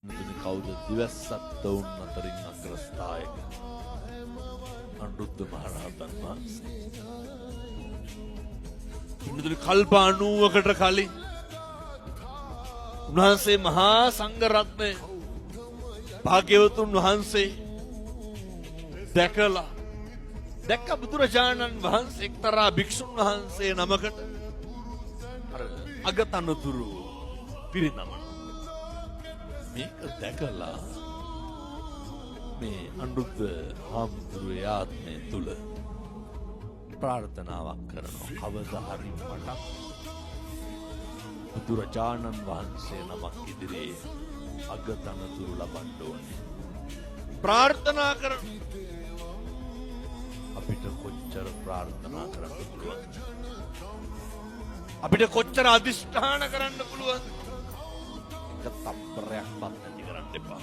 මුදුනේ කවුද දිවස්සත් වුන් අතරින් අග්‍රස්ථායක අනුරුද්ධ මහරහතන් වහන්සේ. මුදුනේ කල්ප 90කට කලින් උන්වහන්සේ මහා සංඝ රත්නය භාග්‍යවතුන් වහන්සේ දැක්ක බුදුරජාණන් වහන්සේ එක්තරා භික්ෂුන් වහන්සේ නමකට අර අගතනතුරු පිරිනමන. මේක දැකලා මේ අනුරුද්ධ හාමුදුරුවෝ ආත්මය තුල ප්‍රාර්ථනාවක් කරනවා. කවදා හරි මට බුදුරජාණන් වහන්සේ නමක් ඉදිරියේ අගතනතුරු ලබන්න ඕනේ. ප්‍රාර්ථනා කරන අපිට කොච්චර ප්‍රාර්ථනා කරන්න පුළුවන්? අපිට කොච්චර අදිෂ්ඨාන කරන්න පුළුවන්? එක තප්පරයක්වත් නැති කරන්න එපා.